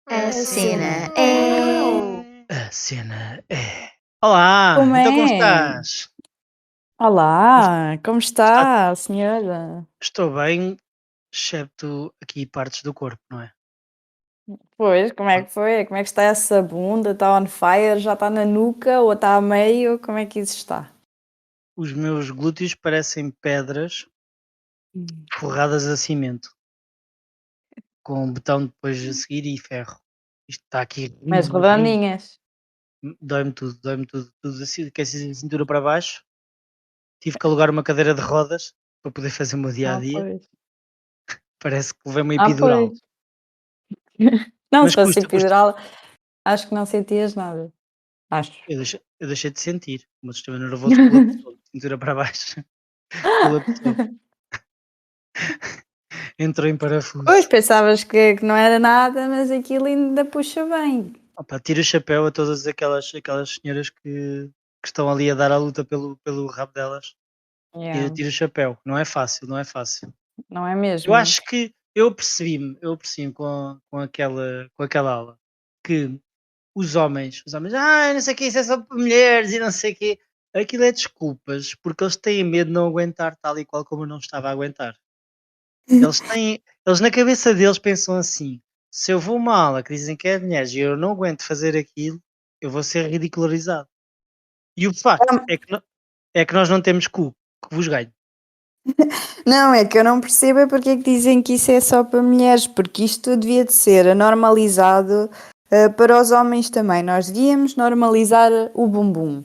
A A cena cena é. é. A cena é. Olá, Como então como é? estás? Olá, como Está- está, senhora? Estou bem, excepto aqui partes do corpo, não é? Pois, como é que foi? Como é que está essa bunda? Está on fire? Já está na nuca ou está a meio? Como é que isso está? Os meus glúteos parecem pedras Hum. forradas a cimento, com um betão depois a seguir e ferro. Isto está aqui Mas rijo, rijo. redondinhas. Dói-me tudo, tudo assim, que assim, cintura para baixo. Tive que alugar uma cadeira de rodas para poder fazer o meu dia a Ah, dia. pois. Parece que levei uma Ah, epidural. pois. Não, se Mas fosse custa. epidural, acho que não sentias nada. Acho. Eu deixei de sentir. O meu sistema nervoso colapsou, de cintura para baixo. Colapsou. Entrou em Pois, parafuso. pensavas que não era nada, mas aquilo ainda puxa bem. Opa, tiro o chapéu a todas aquelas senhoras que estão ali a dar a luta pelo rabo delas. Yeah, Tiro o chapéu. Não é fácil, não é fácil. não é Eu mesmo? acho que eu percebi-me com aquela aula que os homens, não sei o que, isso é só para mulheres e não sei o quê. Aquilo é desculpas, porque eles têm medo de não aguentar tal e qual como eu não estava a aguentar. Eles na cabeça deles pensam assim: se eu vou a uma aula que dizem que é de mulheres e eu não aguento fazer aquilo, eu vou ser ridicularizado. E o facto é que nós não temos cu que vos ganhe. Não, é que eu não percebo é porque é que dizem que isso é só para mulheres, porque isto devia de ser normalizado para os homens também. Nós devíamos normalizar o bumbum,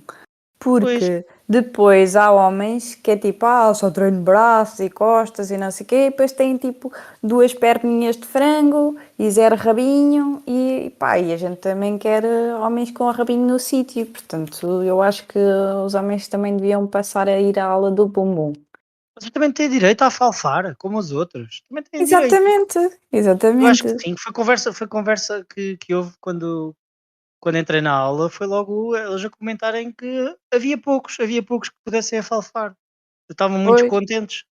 Pois, porque depois há homens que é tipo, só treino braços e costas e não sei o quê, e depois têm tipo duas perninhas de frango e zero rabinho, e pá, e a gente também quer homens com o rabinho no sítio, portanto, eu acho que os homens também deviam passar a ir à aula do bumbum. vocês também têm direito a falfar, como os outros. Também têm direito. Exatamente, Eu acho que exatamente. sim. Foi conversa que houve quando entrei na aula. Foi logo eles a comentarem que havia poucos que pudessem afalfar. Estavam muito Pois, contentes.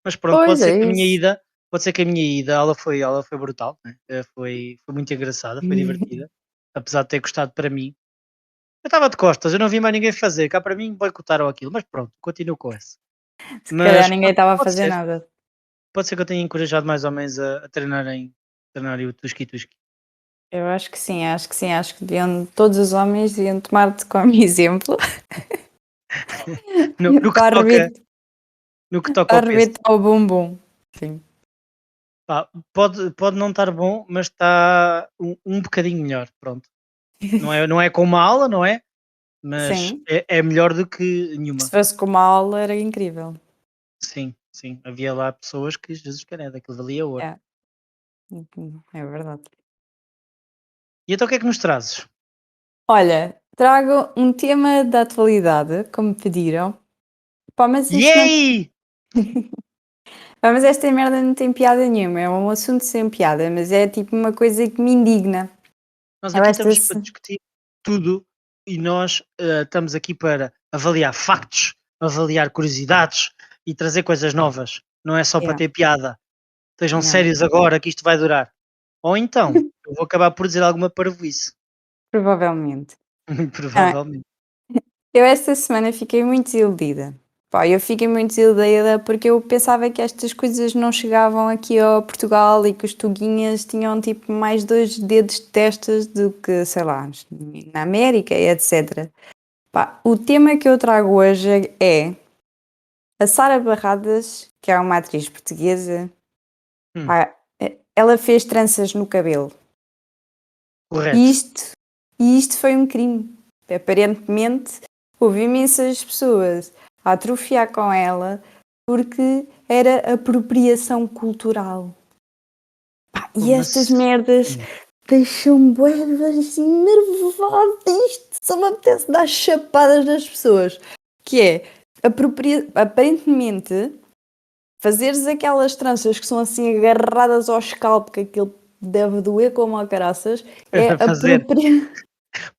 Mas pronto, pois é isso. pode ser que a minha ida, ela foi brutal, né? Foi muito engraçada, foi divertida, apesar de ter custado para mim. Eu estava de costas, eu não vi mais ninguém fazer, cá para mim boicotaram aquilo, mas pronto, continuo com essa. Se calhar Mas ninguém pode, estava a pode fazer ser, nada. pode ser que eu tenha encorajado mais homens a treinarem o Tuski-Tuski. Eu acho que sim, acho que sim, acho que deviam, todos os homens deviam tomar-te como exemplo No que para toca, arrebentar, no que toca para ao peso. arrebentar o bumbum. Sim. Pá, pode não estar bom, mas está um bocadinho melhor, pronto. Não é com uma aula, não é? Mas Sim, é melhor do que se nenhuma. fosse com uma aula era incrível. Sim, sim. Havia lá pessoas que Jesus querendo, aquilo valia ouro. É, é verdade. E então o que é que nos trazes? Olha, trago um tema da atualidade, como pediram. Pá, mas isto não. Yay! Pá, mas esta merda não tem piada nenhuma, é um assunto sem piada, mas é tipo uma coisa que me indigna. Nós Eu aqui esta. estamos para discutir tudo e nós estamos aqui para avaliar factos, avaliar curiosidades e trazer coisas novas. Não é só para Yeah, ter piada. Estejam yeah. sérios agora que isto vai durar. Ou então, eu vou acabar por dizer alguma parvoíce. Provavelmente. Muito Ah, provavelmente. eu esta semana fiquei muito desiludida. Pá, eu fiquei muito desiludida porque eu pensava que estas coisas não chegavam aqui ao Portugal e que os tuguinhas tinham tipo mais dois dedos de testas do que, sei lá, na América e etc. Pá, o tema que eu trago hoje é a Sara Barradas, que é uma atriz portuguesa. Hum, Pá, ela fez tranças no cabelo. E correto. isto, e isto foi um crime. Aparentemente, houve imensas pessoas a atrofiar com ela porque era apropriação cultural. Pá, e Como estas assim? merdas deixam-me bué assim nervosa. Isto só me apetece dar chapadas nas pessoas. Que é, aparentemente, fazeres aquelas tranças que são assim agarradas ao scalp, que aquilo deve doer como a caraças, é A fazer. apropriação.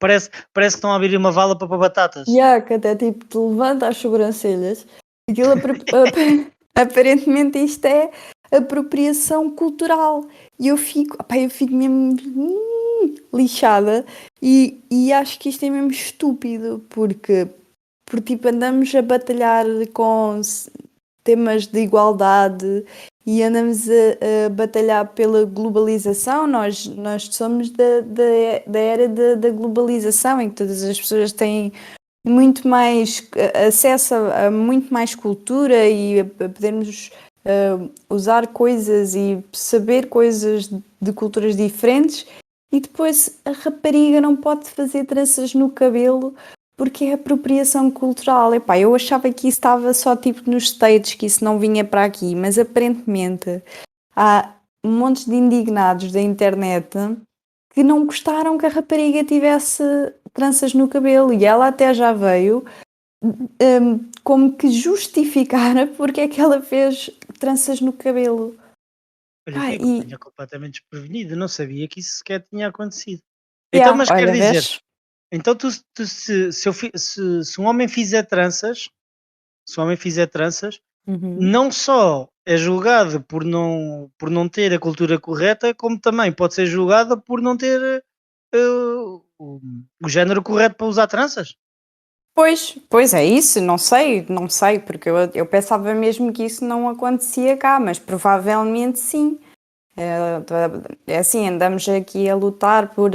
Parece que estão a abrir uma vala para batatas. Yeah, que até tipo te levanta as sobrancelhas. Aquilo aparentemente isto é apropriação cultural. E eu fico mesmo. lixada e acho que isto é mesmo estúpido, porque tipo, andamos a batalhar com temas de igualdade e andamos a batalhar pela globalização. Nós somos da era da globalização, em que todas as pessoas têm muito mais acesso a muito mais cultura e a podermos usar coisas e saber coisas de culturas diferentes. E depois a rapariga não pode fazer tranças no cabelo porque é apropriação cultural. Epá, eu achava que isso estava só tipo nos States, que isso não vinha para aqui, mas aparentemente há um monte de indignados da internet que não gostaram que a rapariga tivesse tranças no cabelo e ela até já veio como que justificar porque é que ela fez tranças no cabelo. Olha, Pá, que e apanhar completamente desprevenido, não sabia que isso sequer tinha acontecido. Então, yeah, mas quer olha, dizer, vês? então se um homem fizer tranças, se um homem fizer tranças, Uhum. não só é julgado por não ter a cultura correta, como também pode ser julgado por não ter o género correto para usar tranças. Pois é isso, não sei, porque eu pensava mesmo que isso não acontecia cá, mas provavelmente sim. É assim, andamos aqui a lutar por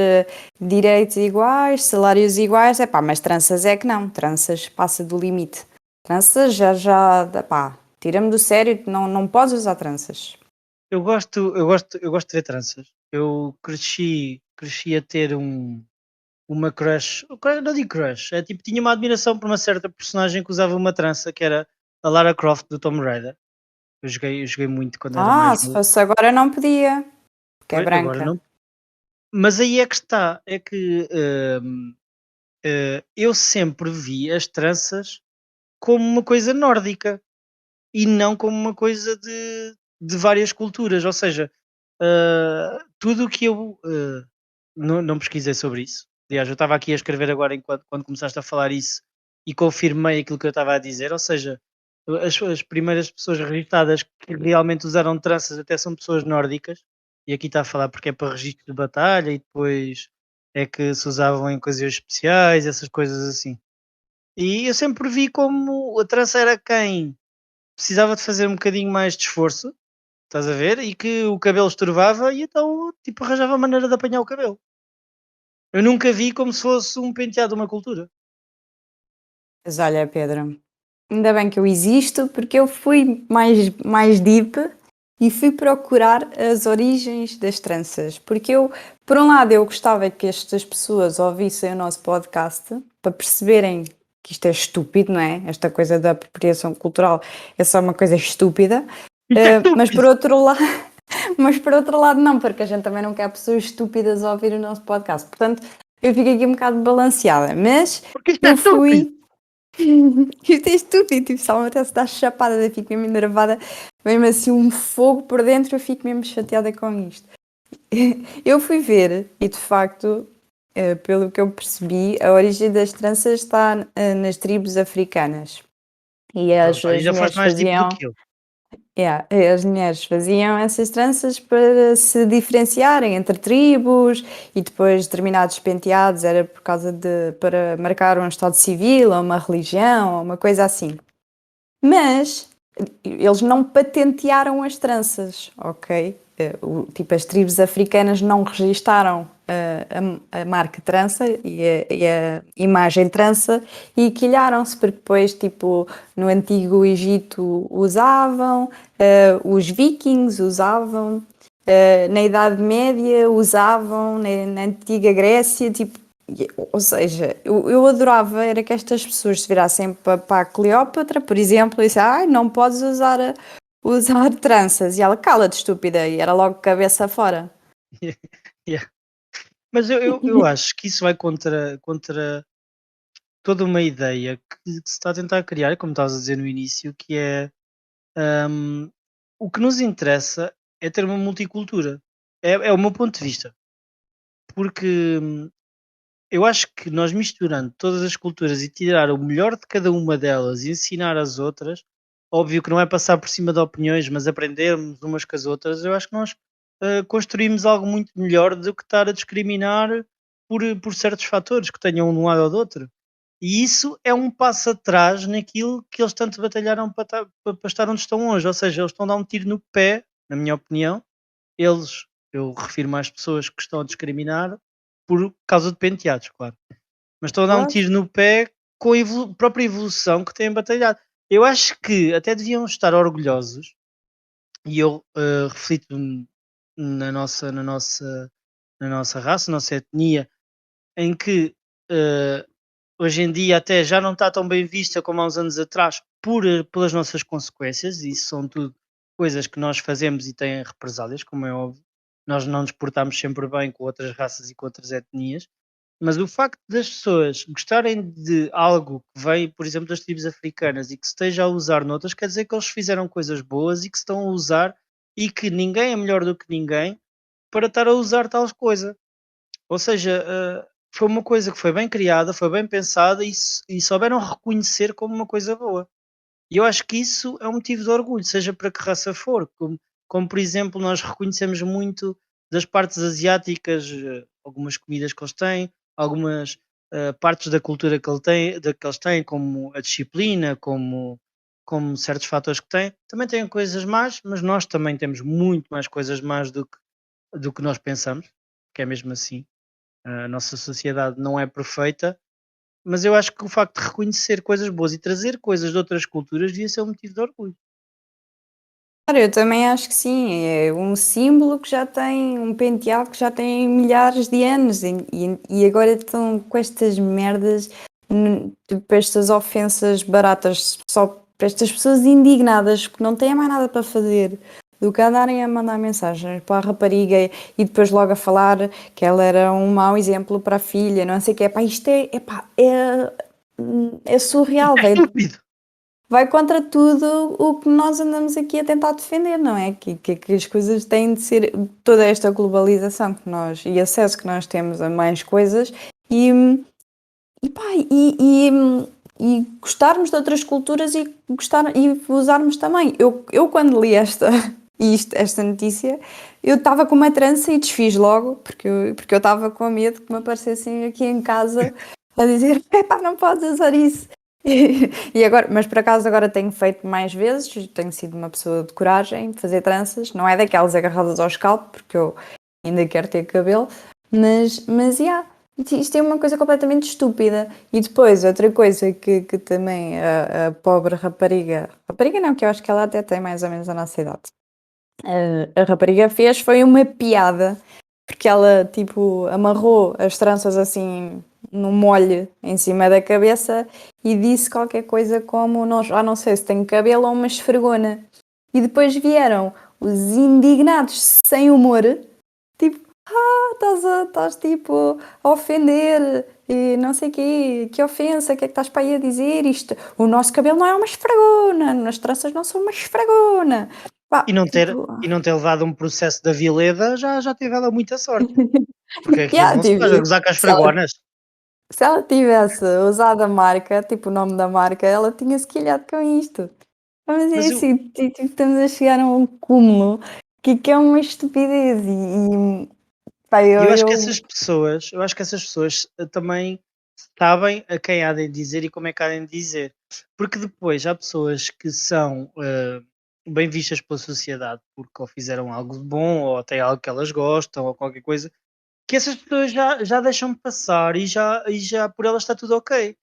direitos iguais, salários iguais, é pá, mas tranças é que não, tranças passa do limite. Tranças pá, tira-me do sério, não podes usar tranças. Eu gosto de ver tranças. Eu cresci a ter uma crush, não digo crush, é tipo, tinha uma admiração por uma certa personagem que usava uma trança, que era a Lara Croft do Tomb Raider. Eu joguei muito quando era Ah, mais se novo. fosse agora não podia, porque é Pois, agora branca. não. Mas aí é que está, é que eu sempre vi as tranças como uma coisa nórdica e não como uma coisa de várias culturas. Ou seja, tudo o que eu não pesquisei sobre isso. Aliás, eu estava aqui a escrever agora enquanto quando começaste a falar isso e confirmei aquilo que eu estava a dizer. Ou seja, as primeiras pessoas registadas que realmente usaram tranças até são pessoas nórdicas. E aqui está a falar porque é para registro de batalha e depois é que se usavam em ocasiões especiais, essas coisas assim. E eu sempre vi como a trança era quem precisava de fazer um bocadinho mais de esforço, estás a ver? E que o cabelo estorvava e então tipo arranjava maneira de apanhar o cabelo. Eu nunca vi como se fosse um penteado de uma cultura. Mas olha, Pedro, ainda bem que eu existo, porque eu fui mais deep e fui procurar as origens das tranças. Porque eu, por um lado, eu gostava que estas pessoas ouvissem o nosso podcast para perceberem que isto é estúpido, não é? Esta coisa da apropriação cultural é só uma coisa estúpida. Isto é Mas por estúpido! outro lado, mas por outro lado não, porque a gente também não quer pessoas estúpidas a ouvir o nosso podcast. Portanto, eu fico aqui um bocado balanceada, mas Porque isto é eu estúpido! fui. Isto é estúpido, tipo, se ela me até se dar chapada, eu fico mesmo enervada, mesmo assim um fogo por dentro, eu fico mesmo chateada com isto. Eu fui ver e de facto, pelo que eu percebi, a origem das tranças está nas tribos africanas. E Pronto, as ainda foste mulheres mais deep do faziam, que eu. yeah, as mulheres faziam essas tranças para se diferenciarem entre tribos e depois determinados penteados era por causa para marcar um estado civil ou uma religião ou uma coisa assim. Mas eles não patentearam as tranças, ok? Tipo, as tribos africanas não registaram a marca trança e a imagem trança e quilharam-se, porque depois, tipo, no Antigo Egito usavam, os vikings usavam, na Idade Média usavam, na Antiga Grécia, tipo, ou seja, eu adorava era que estas pessoas se virassem para a Cleópatra, por exemplo, e dissessem, ai, não podes usar tranças. E ela, cala-te, estúpida, e era logo cabeça fora. Yeah. Mas eu acho que isso vai contra toda uma ideia que se está a tentar criar, como estavas a dizer no início, que é hum, o que nos interessa é ter uma multicultura. É o meu ponto de vista. Porque eu acho que nós misturando todas as culturas e tirar o melhor de cada uma delas e ensinar as outras, óbvio que não é passar por cima de opiniões, mas aprendermos umas com as outras, eu acho que nós construímos algo muito melhor do que estar a discriminar por certos fatores que tenham de um lado ou do outro. E isso é um passo atrás naquilo que eles tanto batalharam para estar onde estão hoje. Ou seja, eles estão a dar um tiro no pé, na minha opinião. Eles, eu refiro-me às pessoas que estão a discriminar por causa de penteados, claro. Mas estão a dar um Claro. tiro no pé com a própria evolução que têm batalhado. Eu acho que até deviam estar orgulhosos, e eu reflito na nossa raça, na nossa etnia, em que eh, hoje em dia até já não está tão bem vista como há uns anos atrás pelas nossas consequências, e isso são tudo coisas que nós fazemos e têm represálias, como é óbvio. Nós não nos portamos sempre bem com outras raças e com outras etnias, mas o facto das pessoas gostarem de algo que vem, por exemplo, das tribos africanas e que se esteja a usar noutras, quer dizer que eles fizeram coisas boas e que se estão a usar e que ninguém é melhor do que ninguém para estar a usar tal coisa. Ou seja, foi uma coisa que foi bem criada, foi bem pensada e souberam reconhecer como uma coisa boa. E eu acho que isso é um motivo de orgulho, seja para que raça for. Como, por exemplo, nós reconhecemos muito das partes asiáticas, algumas comidas que eles têm, algumas partes da cultura que eles têm, como a disciplina, como certos fatores que têm. Também têm coisas más, mas nós também temos muito mais coisas más do que nós pensamos, que é mesmo assim. A nossa sociedade não é perfeita, mas eu acho que o facto de reconhecer coisas boas e trazer coisas de outras culturas devia ser um motivo de orgulho. Claro, eu também acho que sim, é um símbolo que já tem, um penteado que já tem milhares de anos e agora estão com estas merdas, tipo estas ofensas baratas, só para estas pessoas indignadas que não têm mais nada para fazer do que andarem a mandar mensagens para a rapariga e depois logo a falar que ela era um mau exemplo para a filha, não sei o que, pá, isto é surreal, É velho. estúpido. Vai contra tudo o que nós andamos aqui a tentar defender, não é? Que as coisas têm de ser toda esta globalização que nós e acesso que nós temos a mais coisas e, e, pá, e gostarmos de outras culturas e usarmos também. Eu quando li esta notícia, eu estava com uma trança e desfiz logo, porque eu estava com medo que me aparecessem aqui em casa a dizer, epá, não podes usar isso. Mas por acaso agora tenho feito mais vezes, tenho sido uma pessoa de coragem de fazer tranças, não é daquelas agarradas ao scalp, porque eu ainda quero ter cabelo, mas yeah, isto é uma coisa completamente estúpida. E depois, outra coisa que também a pobre rapariga não, que eu acho que ela até tem mais ou menos a nossa idade, a rapariga fez foi uma piada, porque ela tipo amarrou as tranças assim no molho em cima da cabeça e disse qualquer coisa como não sei se tenho cabelo ou uma esfregona. E depois vieram os indignados sem humor, tipo, estás tipo a ofender e não sei quê, que ofensa, o que é que estás para aí a dizer isto? O nosso cabelo não é uma esfregona, as tranças não são uma esfregona. E Pá, não ter, tipo, e não ter levado um processo da Vileda já teve ela muita sorte. Porque aquilo yeah, não se faz a tipo, gozar com as se ela, fragonas. se ela tivesse usado a marca, tipo o nome da marca, ela tinha-se quilhado com isto. Mas é Mas eu, assim, tipo, estamos a chegar a um cúmulo que é uma estupidez pá, eu eu, acho que eu essas pessoas, eu acho que essas pessoas também sabem a quem há de dizer e como é que há de dizer. Porque depois há pessoas que são bem vistas pela sociedade porque ou fizeram algo de bom ou até algo que elas gostam ou qualquer coisa, que essas pessoas já deixam passar e já por elas está tudo ok.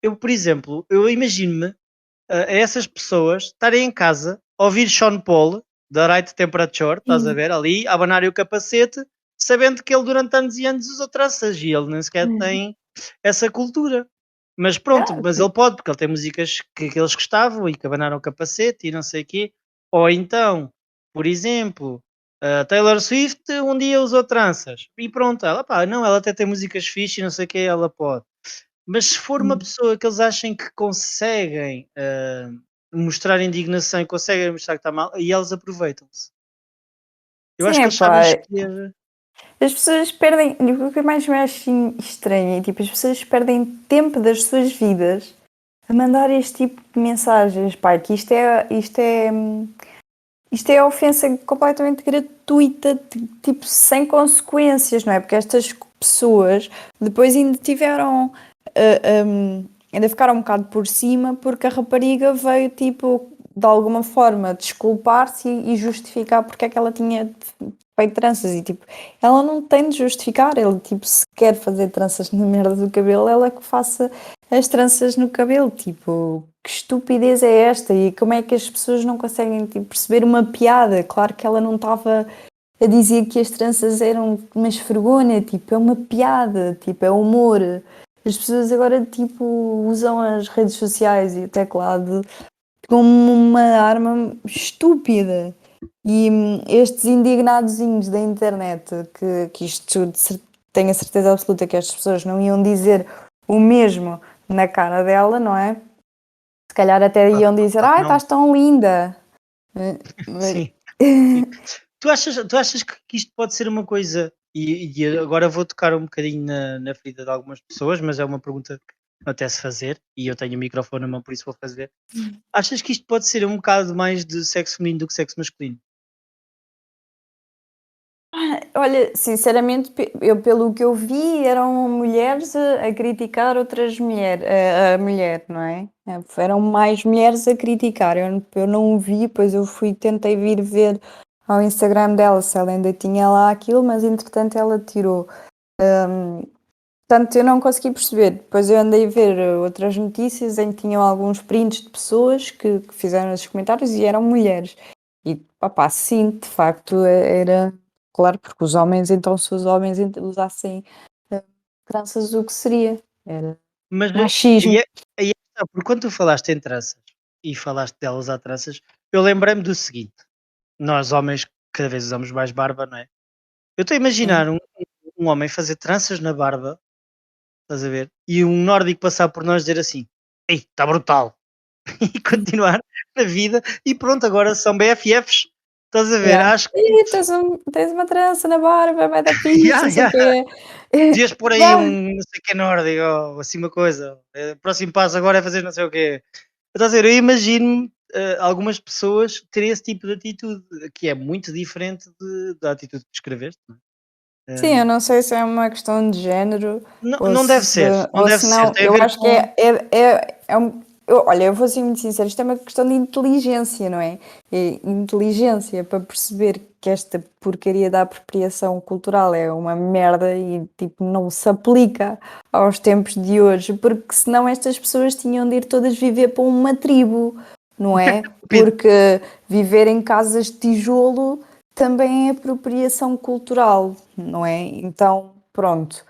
Eu, por exemplo, eu imagino-me a essas pessoas estarem em casa a ouvir Sean Paul da Right Temperature, estás a ver, ali, a abanar o capacete, sabendo que ele durante anos e anos usou tranças e ele nem sequer tem essa cultura. Mas pronto, Ah, mas ele pode, porque ele tem músicas que eles gostavam e que abanaram o capacete e não sei o quê. Ou então, por exemplo, a Taylor Swift um dia usou tranças e pronto, ela pá, não, ela até tem músicas fixe e não sei o quê, ela pode. Mas se for uma pessoa que eles achem que conseguem mostrar indignação e conseguem mostrar que está mal, aí eles aproveitam-se. Eu sim, acho que é eles sabem pá, escolher. as pessoas perdem, o que mais me acho estranho é tipo, as pessoas perdem tempo das suas vidas a mandar este tipo de mensagens, pá, que isto é ofensa completamente gratuita. gratuita, tipo, sem consequências, não é? Porque estas pessoas depois ainda tiveram, ainda ficaram um bocado por cima porque a rapariga veio, tipo, de alguma forma desculpar-se e justificar porque é que ela tinha feito tranças e, tipo, ela não tem de justificar, ele, tipo, se quer fazer tranças na merda do cabelo, ela que faça as tranças no cabelo, tipo, que estupidez é esta? E como é que as pessoas não conseguem, tipo, perceber uma piada? Claro que ela não estava a dizer que as tranças eram uma esfregona, tipo, é uma piada, tipo, é humor. As pessoas agora, tipo, usam as redes sociais e o teclado como uma arma estúpida. E estes indignadozinhos da internet, que isto tenho a certeza absoluta que estas pessoas não iam dizer o mesmo na cara dela, não é? Se calhar até Claro, iam dizer, claro que ai, não. estás tão linda. Eh, Sim, sim. Tu achas que isto pode ser uma coisa, e agora vou tocar um bocadinho na ferida de algumas pessoas, mas é uma pergunta que me apetece fazer, e eu tenho o microfone na mão, por isso vou fazer. Achas que isto pode ser um bocado mais de sexo feminino do que sexo masculino? Olha, sinceramente, eu pelo que eu vi, eram mulheres a criticar outras mulheres, a mulher, não é? Eram mais mulheres a criticar. Eu não o vi, pois eu fui, tentei vir ver ao Instagram dela se ela ainda tinha lá aquilo, mas entretanto ela tirou. Portanto, eu não consegui perceber. Depois eu andei a ver outras notícias em que tinham alguns prints de pessoas que fizeram esses comentários e eram mulheres. E, opá, sim, de facto, era claro, porque os homens, então, se os homens usassem eh, tranças, o que seria? Era Mas aí machismo. aí está, porque quando tu falaste em tranças e falaste delas a tranças, eu lembrei-me do seguinte: nós homens cada vez usamos mais barba, não é? Eu estou a Sim. imaginar um homem fazer tranças na barba, estás a ver? E um nórdico passar por nós dizer assim: Ei, está brutal! E continuar na vida e pronto, agora são BFFs, estás a ver? Yeah. Acho que Ih, tens uma trança na barba, vai dar fixe, yeah, não sei o yeah. quê. Devias pôr aí Vai. um não sei o que nórdico ou assim uma coisa. O próximo passo agora é fazer não sei o quê. Estás a ver? Eu imagino algumas pessoas terem esse tipo de atitude, que é muito diferente da atitude que descreveste. Não é? Sim, eu não sei se é uma questão de género Não, ou não deve se, ser, não ou deve se ser. não. Tem a Eu ver acho que com. olha, eu vou ser muito sincera, isto é uma questão de inteligência, não é? É inteligência para perceber que esta porcaria da apropriação cultural é uma merda e tipo não se aplica aos tempos de hoje, porque senão estas pessoas tinham de ir todas viver para uma tribo, não é? Pedro, Porque viver em casas de tijolo também é apropriação cultural, não é? Então, pronto.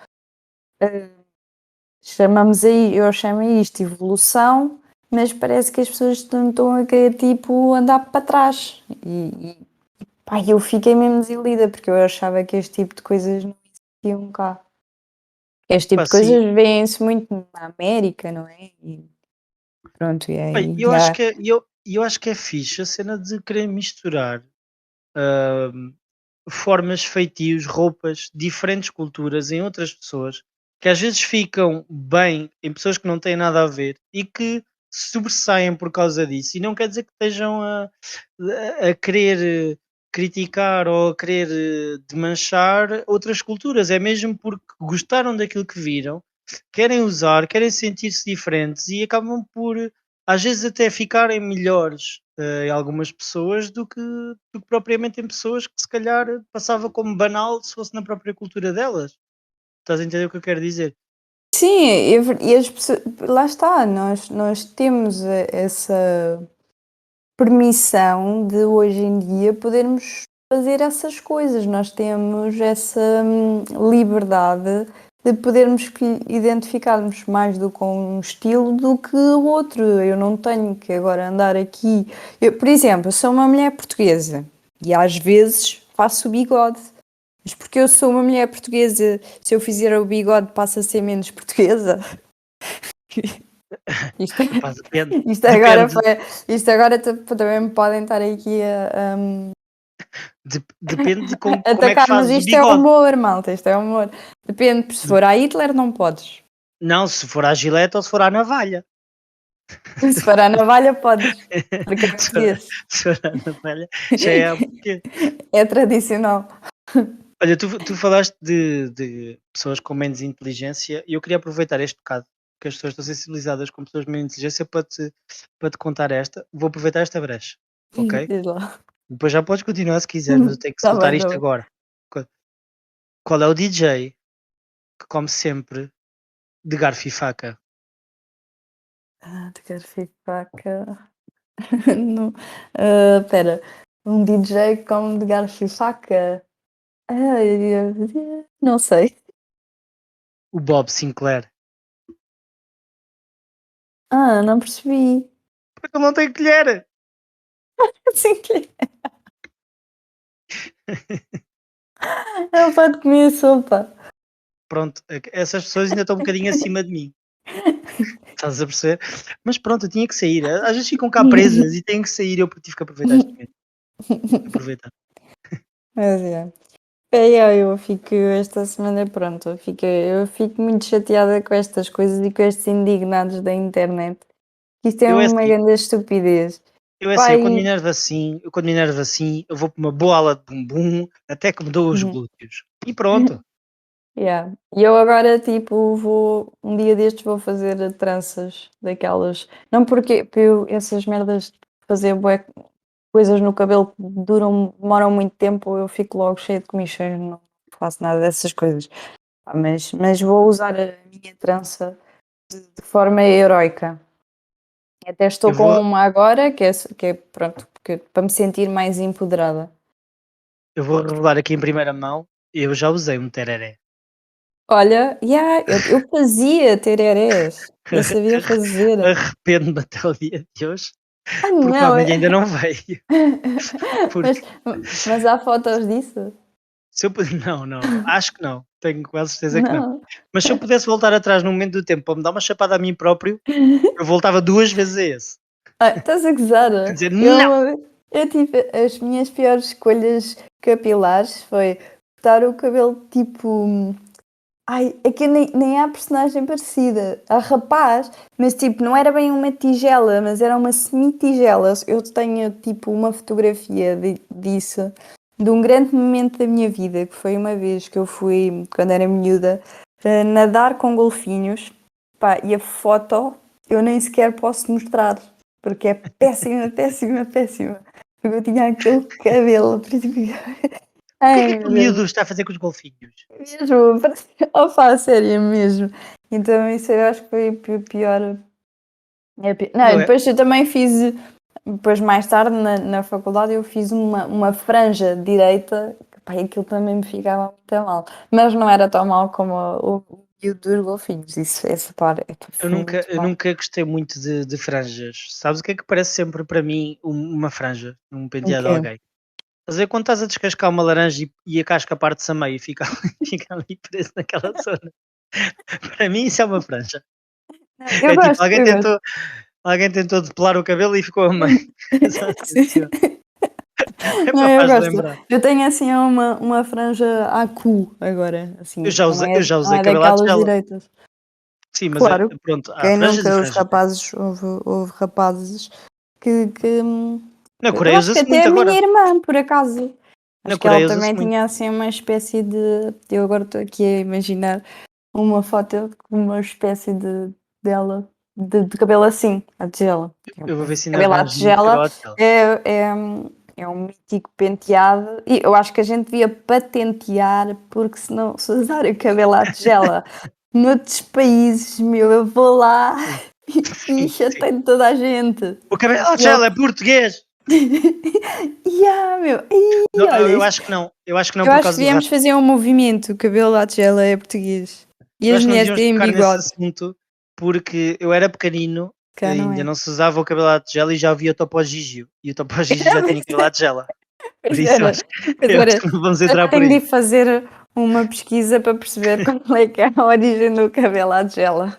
Chamamos aí, eu chamo isto evolução, mas parece que as pessoas estão a querer tipo andar para trás. Pá, eu fiquei mesmo desiludida porque eu achava que este tipo de coisas não existiam cá. Este tipo pá, de sim. coisas vêem-se muito na América, não é? E pronto, e Bem, aí eu acho já. que eu acho que é fixe a cena de querer misturar hum, formas, feitios, roupas, diferentes culturas em outras pessoas, que às vezes ficam bem em pessoas que não têm nada a ver e que se sobressaem por causa disso. E não quer dizer que estejam a querer criticar ou a querer desmanchar outras culturas, é mesmo porque gostaram daquilo que viram, querem usar, querem sentir-se diferentes e acabam por às vezes até ficarem melhores em algumas pessoas do que propriamente em pessoas que se calhar passava como banal se fosse na própria cultura delas. Estás a entender o que eu quero dizer? Sim, e as pessoas, lá está, nós temos essa permissão de hoje em dia podermos fazer essas coisas. Nós temos essa liberdade de podermos identificarmos mais do com um estilo do que o outro. Eu não tenho que agora andar aqui. Eu, por exemplo, eu sou uma mulher portuguesa e às vezes faço o bigode. Mas porque eu sou uma mulher portuguesa, se eu fizer o bigode passa a ser menos portuguesa? Isto, Pá, depende. isto agora Depende, foi, isto agora também me podem estar aqui depende de como é que atacar, mas fazes o isto é bigode. humor, malta, isto é humor. Depende, se De- for a Hitler não podes. Não, se for à gilete ou se for à navalha. Se for a navalha podes, porque é Se for português. se for a navalha, já é há porquê. É tradicional. Olha, tu falaste de pessoas com menos inteligência e eu queria aproveitar este bocado que as pessoas estão sensibilizadas com pessoas com menos inteligência para te contar esta. Vou aproveitar esta brecha, ok? Diz lá. Depois já podes continuar se quiseres, mas eu tenho que Tá soltar bem, tá isto bem. agora. Qual qual é o DJ que come sempre de garfo e faca? De garfo e faca. Não, espera. Um DJ com de garfo e faca? Não sei. O Bob Sinclair. Não percebi. Porque ele não tem colher. Assim que ele pode comer sopa. Pronto, essas pessoas ainda estão um bocadinho acima de mim. Estás a perceber? Mas pronto, eu tinha que sair. Às vezes ficam cá presas e têm que sair. Eu tive que aproveitar este momento. Aproveitar. Mas é. Eu fico esta semana, pronto, eu fico muito chateada com estas coisas e com estes indignados da internet. Isto é Eu é uma assim, grande estupidez. eu é assim, eu quando me Pai, enervo assim, eu vou para uma boa ala de bumbum até que me dou os uhum, glúteos. E pronto. yeah. E eu agora, tipo, um dia destes vou fazer tranças daquelas. Não porque essas merdas de fazer bué coisas no cabelo que demoram muito tempo, eu fico logo cheia de comichões, não faço nada dessas coisas. Mas vou usar a minha trança de forma heroica. Até estou Eu com vou, uma agora, que é pronto, para me sentir mais empoderada. eu vou revelar aqui em primeira mão. Eu já usei um tereré. Olha, yeah, eu fazia tererés, eu sabia fazer. Arrependo-me até o dia de hoje, porque a Não, minha ainda não veio. mas, Porque mas há fotos disso? se eu puder, não, não, não, acho que não, tenho quase certeza que não. Não. Mas se eu pudesse voltar atrás num momento do tempo para me dar uma chapada a mim próprio, eu voltava 2 vezes a esse. Estás a gozar? A dizer: Eu, "Não!" eu tive as minhas piores escolhas capilares foi cortar o cabelo tipo. Ai, é que nem há personagem parecida. Há rapaz, mas tipo, não era bem uma tigela, mas era uma semi-tigela. Eu tenho tipo uma fotografia disso, de um grande momento da minha vida, que foi uma vez que eu fui, quando era miúda, nadar com golfinhos. Pá, e a foto eu nem sequer posso mostrar, porque é péssima, péssima, péssima. Porque eu tinha aquele cabelo. O que Ai, é que meu o miúdo Deus. está a fazer com os golfinhos? Mesmo, opa, a sério mesmo. Então isso eu acho que foi o pior. Não, e Não é? depois eu também fiz, depois mais tarde na faculdade eu fiz uma franja direita, que pá, aquilo também me ficava muito mal. Mas não era tão mal como o miúdo dos golfinhos, isso, essa parte Eu foi nunca muito eu mal. nunca gostei muito de franjas. Sabes o que é que parece sempre para mim uma franja num O penteado de quê? alguém? Estás a ver quando estás a descascar uma laranja e a casca parte-se a meio e fica ali fica ali preso naquela zona. Para mim isso é uma franja. Não, eu É tipo, gosto, eu gosto. alguém tentou depilar o cabelo e ficou a meio. Sim. Não, Epá, eu faz gosto. lembrar. Eu tenho assim uma franja à cu agora, assim, Eu já não usei é cabelo à daquelas tigela. direitas. Sim, mas, Claro, pronto, há quem franjas e nunca, os franjas, né. rapazes, houve rapazes que Na eu Coreia acho que usa-se até muito a minha agora. irmã, por acaso, Na acho que ela Coreia também usa-se muito. tinha assim uma espécie de, eu agora estou aqui a imaginar uma foto com uma espécie dela, de cabelo assim, à tigela. Eu vou ver se ainda Cabelo à arranjo muito tigela cabelo à tigela. é um mítico penteado e eu acho que a gente devia patentear porque senão se usar o cabelo à tigela noutros países, meu, eu vou lá e Sim, sim. chateio toda a gente. O cabelo à E eu, tigela é português! meu, ih, Não, olha eu isto. acho que não. Eu acho que não Eu por acho que causa do devíamos racismo. fazer um movimento, o cabelo à tigela é português. E Eu as acho que não mulheres devíamos têm tocar nesse bigode. assunto, porque eu era pequenino, Cá não ainda é. não se usava o cabelo à tigela e já havia o Topo Gigio. E o Topo Gigio já tinha cabelo à tigela. Por Pois isso era, pois eu acho era. que não vamos Eu entrar por tenho de ir aí. fazer uma pesquisa para perceber como é que é a origem do cabelo à tigela.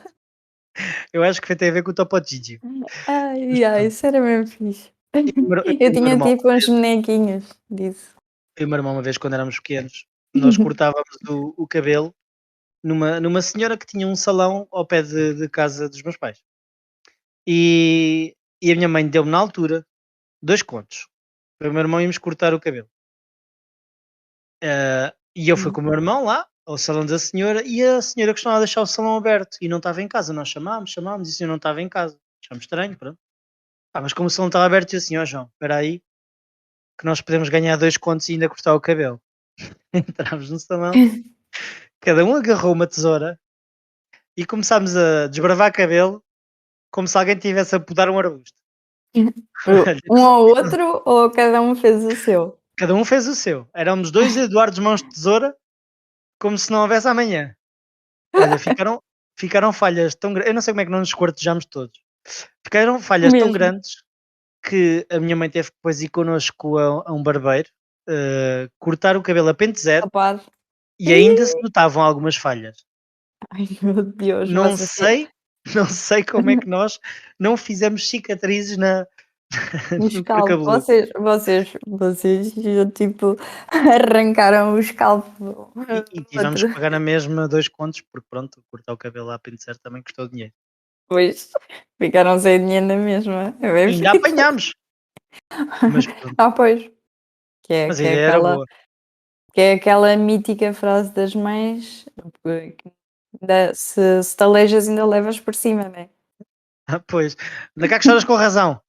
Eu acho que tem a ver com o Topo Gigio. Mas Ai, ai, pronto. isso era mesmo fixe. E Eu o meu tinha irmão, tipo uns bonequinhos disso. uma vez, quando éramos pequenos, nós cortávamos o cabelo numa senhora que tinha um salão ao pé de casa dos meus pais. e a minha mãe deu-me na altura 2 contos. Eu e o meu irmão íamos cortar o cabelo. E eu fui Hum. com o meu irmão lá, ao salão da senhora, e a senhora costumava deixar o salão aberto e não estava em casa. Nós chamámos e o senhor não estava em casa. Achámos estranho, pronto. Mas como o salão estava aberto, eu assim: "Ó João, espera aí, que nós podemos ganhar 2 contos e ainda cortar o cabelo". Entramos no salão, cada um agarrou uma tesoura e começámos a desbravar cabelo, como se alguém tivesse a podar um arbusto. Olha, Um ao outro ou cada um fez o seu? cada um fez o seu. Éramos 2 Eduardos Mãos de Tesoura, como se não houvesse amanhã. Olha, ficaram falhas tão grandes. Eu não sei como é que não nos esquartejamos todos. Ficaram falhas tão Mesmo. grandes que a minha mãe teve que depois ir connosco a um barbeiro, cortar o cabelo a pente zero Rapaz. e ainda se notavam algumas falhas. Ai meu Deus, Não vocês tinham sei, não sei como é que nós não fizemos cicatrizes no no couro escalpo. cabeludo. Vocês tipo arrancaram o escalpo E do tivemos outro. que pagar na mesma 2 contos, porque pronto, cortar o cabelo à pente zero também custou dinheiro. Pois, ficaram sem dinheiro na mesma. É E bem ainda feito. apanhámos, mas pronto, Pois, que é mas a que é ideia era aquela boa. que é aquela mítica frase das mães, que ainda se te aleijas ainda levas por cima, né. Pois, anda cá que choras com razão.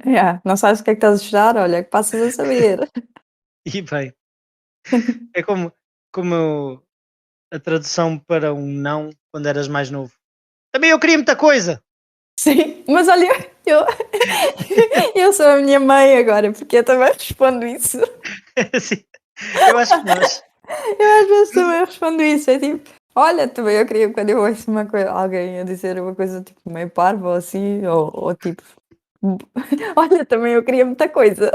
Yeah, não sabes o que é que estás a chorar? Olha que passas a saber. E bem, é como a tradução para um não quando eras mais novo. Também eu queria muita coisa. Sim, mas olha, eu eu sou a minha mãe agora, porque eu também respondo isso. Sim, eu acho que nós Eu às vezes tudo também respondo isso, é tipo: "Olha, também eu queria", quando eu ouço uma coisa, alguém a dizer uma coisa tipo meio parva ou assim, ou tipo: "Olha, também eu queria muita coisa".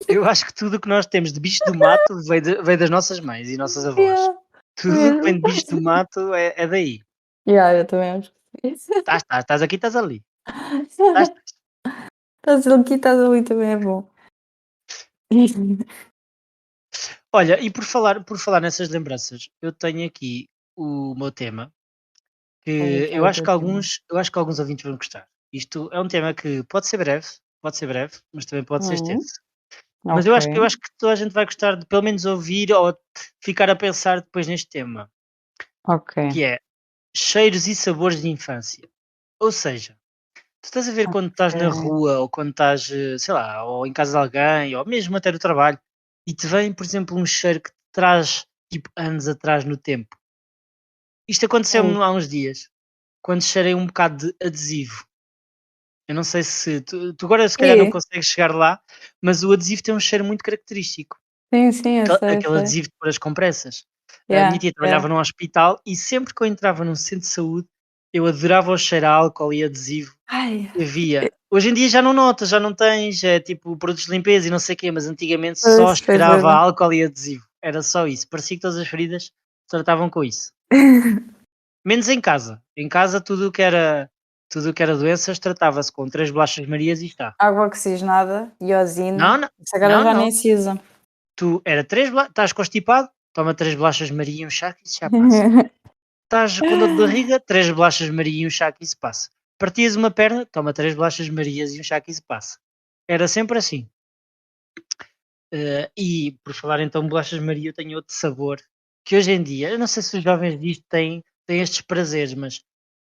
eu acho que tudo o que nós temos de bicho do mato vem das nossas mães e nossas avós. Yeah, Tudo o que vem mesmo. de bicho do mato é daí. Yeah, eu também acho que sim. Estás aqui, estás ali. Estás. Estás ali também é bom. Olha, e por falar nessas lembranças, eu tenho aqui o meu tema, Qual é que que é eu o acho teu que tema? alguns ouvintes vão gostar. Isto é um tema que pode ser breve, mas também pode ser Hum, extenso. Mas ok, eu acho que toda a gente vai gostar de pelo menos ouvir ou ficar a pensar depois neste tema, ok, que é cheiros e sabores de infância. Ou seja, tu estás a ver quando estás na ok. rua ou quando estás, sei lá, ou em casa de alguém, ou mesmo até no trabalho, e te vem, por exemplo, um cheiro que te traz tipo anos atrás no tempo. Isto Ui, aconteceu-me há uns dias, quando cheirei um bocado de adesivo. Eu não sei se tu agora se calhar não quê? consegues chegar lá, mas o adesivo tem um cheiro muito característico. Sim, sim, eu Aquele sei. adesivo de pôr as compressas. A minha Yeah, tia yeah. trabalhava num hospital e sempre que eu entrava num centro de saúde, eu adorava o cheiro a álcool e adesivo Ai, que havia. Hoje em dia já não notas, já não tens, tipo produtos de limpeza e não sei o quê, mas antigamente só pois cheirava a era. álcool e adesivo. Era só isso. Parecia que todas as feridas se tratavam com isso. Menos em casa. Em casa tudo o que era doenças tratava-se com 3 bolachas Marias e está. Água oxigenada, Não, iosina, não, isso agora não, já não. nem se usa. Tu era 3 bola estás constipado, toma 3 bolachas Maria e um chá que isso já passa. Estás com dor de barriga, 3 bolachas Maria e um chá que isso passa. Partias uma perna, toma 3 bolachas Marias e um chá que isso passa. Era sempre assim. E por falar então de bolachas Maria, eu tenho outro sabor que hoje em dia, eu não sei se os jovens disto têm estes prazeres, mas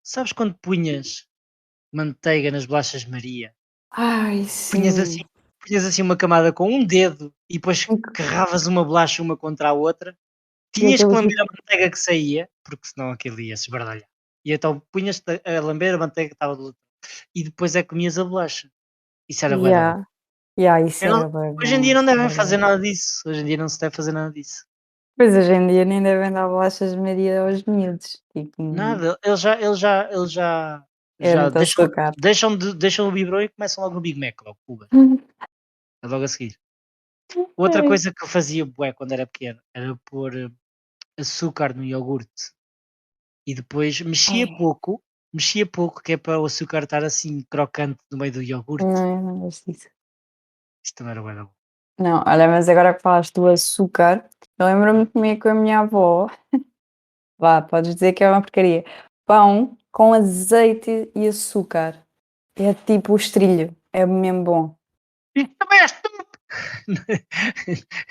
sabes quando punhas manteiga nas bolachas Maria? Ai, Punhas assim, sim. punhas assim uma camada com um dedo e depois carravas uma bolacha uma contra a outra. E Tinhas que aquilo lamber a fica manteiga que saía, porque senão aquilo ia se esbardalhar. E então punhas-te a lamber a manteiga que estava do outro e depois é que comias a bolacha. Isso era bué da bom. yeah, yeah, isso Eu não era bem Hoje em bom, dia não isso é devem fazer verdade. nada disso, hoje em dia não se deve fazer nada disso. Pois, hoje em dia nem devem dar bolachas Maria aos miúdos, tipo, Nada, eles já é muito deixam açúcar. deixam o biberon e começam logo no Big Mac, logo pubas, é logo a seguir. Outra Ai. coisa que eu fazia bué quando era pequeno, era pôr açúcar no iogurte e depois Ai, mexia pouco, que é para o açúcar estar assim crocante no meio do iogurte. não, eu não gosto disso. Isso também era bué da bom. Não, olha, mas agora que falaste do açúcar, eu lembro-me de comer com a minha avó, vá, podes dizer que é uma porcaria, pão com azeite e açúcar. É tipo o estrilho, é mesmo bom. Isto também é estúpido!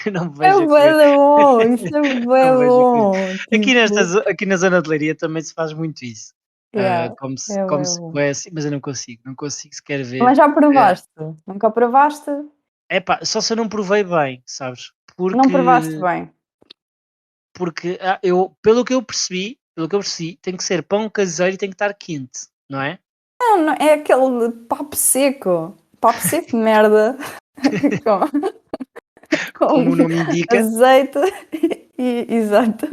Eu não me É vejo a bué comer. da bom, isso é bué Não me vejo a comer. bom, tipo, Aqui na zona de Leiria também se faz muito isso. yeah, é bué Come-se bom. bué assim, mas eu não consigo sequer Mas ver. já provaste? Nunca provaste? Epá, só se eu não provei bem, sabes? Não provaste Porque, bem. pelo que eu percebi, tem que ser pão caseiro e tem que estar quente, não é? Não, não, é aquele papo seco de merda, com, com Como o nome indica, azeite e, exato,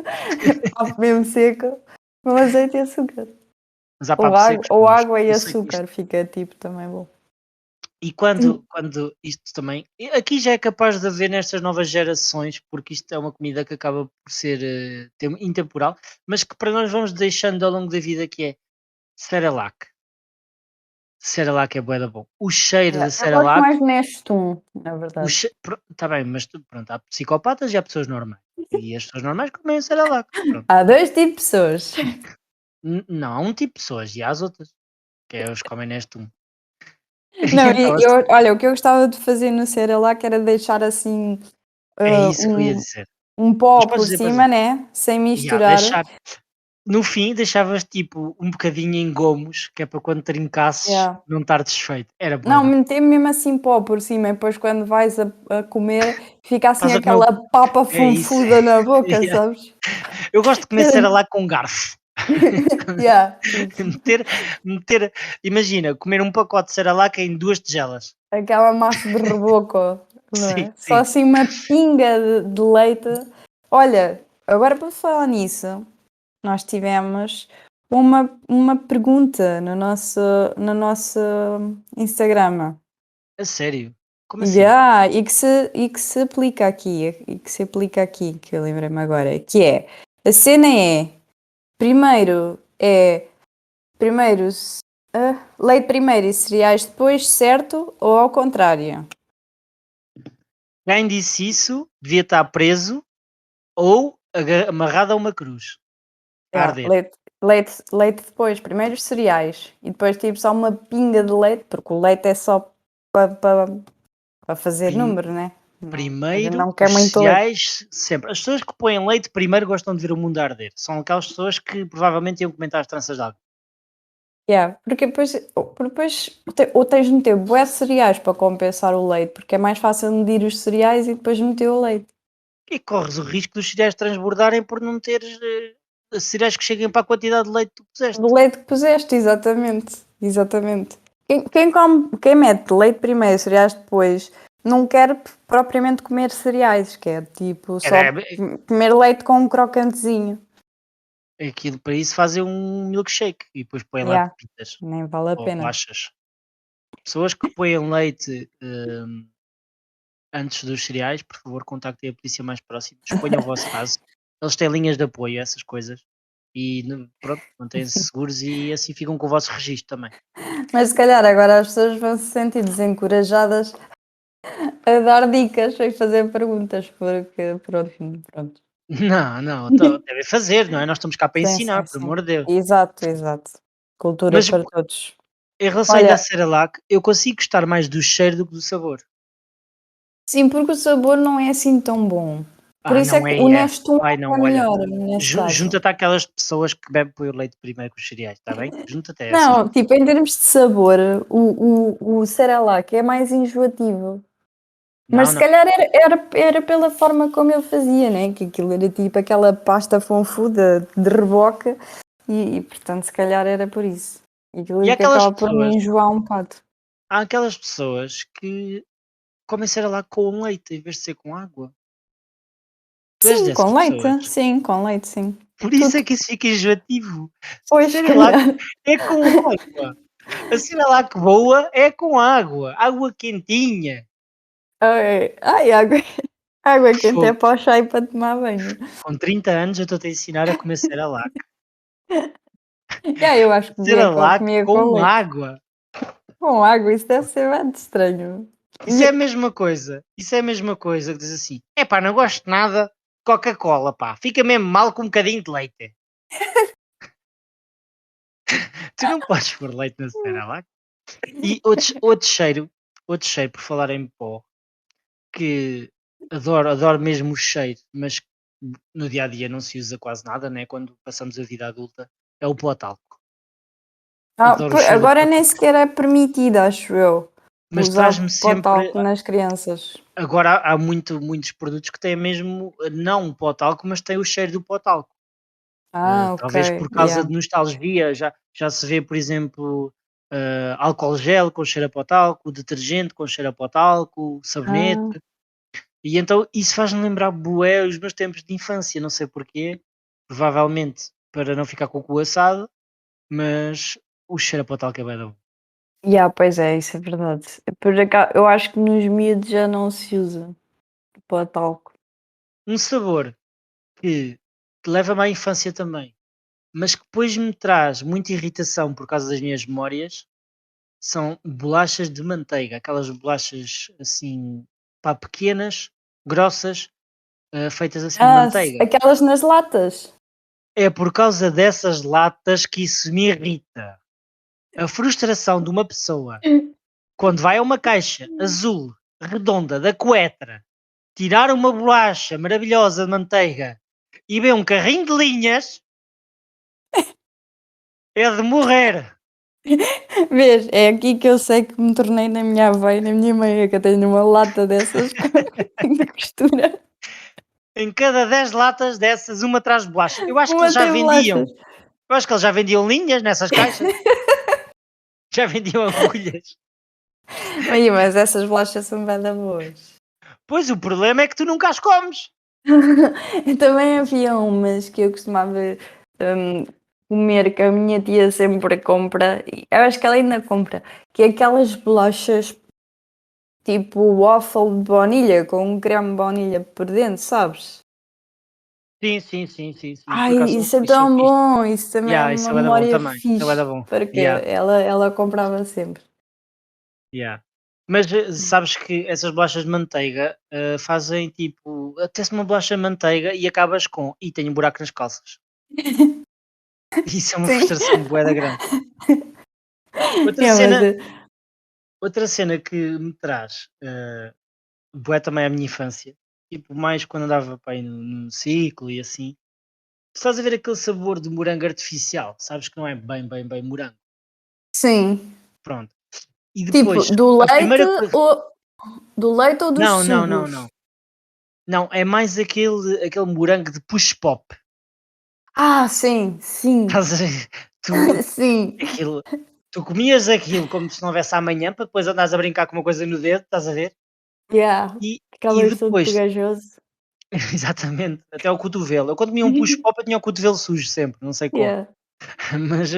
papo mesmo seco, com azeite e açúcar. mas há papos secos Ou bons. água e Eu sei que isto. açúcar, fica tipo também bom. E quando isto também. Aqui já é capaz de haver nestas novas gerações, porque isto é uma comida que acaba por ser intemporal, mas que para nós vamos deixando ao longo da vida, que é Cerelac. Cerelac é bué da bom. O cheiro Yeah. da Eu gosto Cerelac, mais neste na verdade. Está bem, mas pronto, há psicopatas e há pessoas normais. E as pessoas normais comem Cerelac. Pronto. Há dois tipos de pessoas. Não, há um tipo de pessoas e há as outras, que é os que comem neste um. E Não, então, olha, o que eu gostava de fazer no Cerelac era deixar assim é uh, isso que eu ia um, dizer. um Mas pó podes por dizer, cima, né? Sem misturar. deixar. No fim, deixavas tipo um bocadinho em gomos, que é para quando trincasses Yeah. não estar desfeito. Era bué Não, da bom. meter mesmo assim pó por cima, e depois quando vais a comer, fica assim Estás a comer aquela papa é isso. funfuda na boca, Yeah. sabes? Eu gosto de comer Era- lá com garfo. Yeah, isso. meter, meter, imagina, comer um pacote de Cerelac em 2 tigelas. Aquela massa de reboco, não Sim, é? Só sim. assim uma pinga de leite. Olha, agora para falar nisso, nós tivemos uma pergunta no nosso Instagram. A sério? Como assim? Yeah, e que se aplica aqui, que eu lembrei-me agora, que é, a cena primeiro, leite primeiro e cereais depois, certo? Ou ao contrário? Quem disse isso devia estar preso ou amarrado a uma cruz. A Yeah, arder. leite depois, primeiro os cereais e depois tipo só uma pinga de leite, porque o leite é só para fazer Prim- número, né? Não, a gente Primeiro, não quer os muito leite. cereais, sempre. As pessoas que põem leite primeiro gostam de ver o mundo arder. São aquelas pessoas que provavelmente iam comentar as tranças de água. Yeah, porque depois ou tens de meter bué de cereais para compensar o leite, porque é mais fácil medir os cereais e depois meter o leite. E corres o risco dos cereais transbordarem por não teres cereais que cheguem para a quantidade de leite que tu puseste. Do leite que puseste, exatamente. Exatamente. Quem mete leite primeiro e cereais depois, não quer propriamente comer cereais, quer tipo É, só comer leite com um crocantezinho. aquilo para isso fazem um milkshake e depois põem lá Yeah, pepitas nem vale a ou pena. bolachas. Pessoas que põem leite antes dos cereais, por favor, contactem a polícia mais próxima, exponham o vosso caso. Eles têm linhas de apoio, essas coisas. E pronto, mantêm-se seguros e assim ficam com o vosso registro também. Mas se calhar agora as pessoas vão se sentir desencorajadas a dar dicas e fazer perguntas, porque pronto. Não, devem fazer, não é? Nós estamos cá para Sim, ensinar, sim, por sim. amor de Deus. Exato, exato. Cultura Mas para todos. em relação ainda Olha, à Cerelac, eu consigo gostar mais do cheiro do que do sabor. sim, porque o sabor não é assim tão bom. Por isso é Não que é, o é. Nestum Ai, é não, olha. melhor nesse caso. Junta-te àquelas pessoas que bebem põe o leite primeiro com os cereais, está bem? Junta-te a essas. Não, tipo, em termos de sabor, o Cerelac é mais enjoativo. Mas Não, se não. calhar era pela forma como ele fazia, né? Que aquilo era tipo aquela pasta fonfuda de reboque e, portanto se calhar era por isso. E E aquilo que acaba por me enjoar um bocado. há aquelas pessoas que comem Cerelac com leite em vez de ser com água. Tu és Sim, dessas com pessoas. leite, sim, com leite, sim. Por isso é Tudo. que isso fica enjoativo. Pois, se Cerelac calhar. é com água. A Cerelac boa é com água. Água quentinha. Ai, água quente é Fogo. para o chá e para tomar banho. Com 30 anos eu estou-te a ensinar a comer Cerelac. Eu acho que Cerelac comia com com leite. água. Com água, isso deve ser muito estranho. Isso é a E- mesma coisa. Isso é a mesma coisa que diz assim: é pá, não gosto de nada de Coca-Cola, pá. Fica mesmo mal com um bocadinho de leite. Tu não podes pôr leite na Cerelac. E outro cheiro, por falar em pó, que adoro mesmo o cheiro, mas no dia a dia não se usa quase nada, né? Quando passamos a vida adulta, é o pó talco. Adoro o cheiro do Agora pó nem talco. sequer é permitido, acho eu, Mas usar traz-me pó sempre. talco nas crianças. Agora há muitos produtos que têm mesmo, não um pó talco, mas têm o cheiro do pó talco. Ah, ok, Talvez por causa yeah. de nostalgia, já se vê, por exemplo, álcool gel com cheiro a pó talco, detergente com cheiro a pó talco, sabonete. Ah, E então isso faz-me lembrar bué os meus tempos de infância, não sei porquê, provavelmente para não ficar com o cu assado, mas o cheiro a pó talco é bué da bom. yeah, pois é, isso é verdade. Por acaso, eu acho que nos miúdos já não se usa pó talco. Um sabor que leva-me à infância também, mas que depois me traz muita irritação por causa das minhas memórias, são bolachas de manteiga, aquelas bolachas assim, pá, pequenas, grossas, feitas assim de Ah, manteiga. aquelas nas latas. É por causa dessas latas que isso me irrita. A frustração de uma pessoa quando vai a uma caixa azul, redonda, da Coetra, tirar uma bolacha maravilhosa de manteiga e vê um carrinho de linhas, é de morrer. Vês, é aqui que eu sei que me tornei na minha avó e na minha mãe, é que eu tenho uma lata dessas de costura. Em cada 10 latas dessas, uma traz bolacha. Eu acho que Uma eles já tem vendiam. bolachas. Eu acho que eles já vendiam linhas nessas caixas. Já vendiam agulhas. Mas essas bolachas são bem da boas. Pois o problema é que tu nunca as comes. Eu também havia umas que eu costumava, hum, comer, que a minha tia sempre compra, e eu acho que ela ainda compra, que é aquelas bolachas tipo waffle de baunilha, com um creme de baunilha por dentro, sabes? Sim, sim, sim, sim, sim. Por Ai, acaso são isso é fixe, são tão fixe. bom, isso também é Yeah, uma isso é bué da bom memória também. Isso é bué da fixe, bom. porque Yeah, ela comprava sempre. yeah. Mas sabes que essas bolachas de manteiga fazem tipo. Até-se uma bolacha de manteiga e acabas com. E tem um buraco nas calças. Isso é uma Sim. frustração bué da grande. Outra É, mas cena, outra cena que me traz bué também à minha infância. Tipo, mais quando andava pá, aí no ciclo e assim. Tu estás a ver aquele sabor de morango artificial, sabes que não é bem morango. sim. Pronto. E Tipo, depois, a primeira coisa. do leite ou dos Não, não, não, sugos? não. Não, é mais aquele morango de push pop. Ah, sim, sim, Estás a ver? Tu, sim. aquilo, tu comias aquilo como se não houvesse amanhã para depois andares a brincar com uma coisa no dedo, estás a ver? Yeah, E aquelas todo depois, pegajoso. exatamente, até o cotovelo. Eu quando comia um push pop eu tinha o cotovelo sujo sempre, não sei como. Yeah. Mas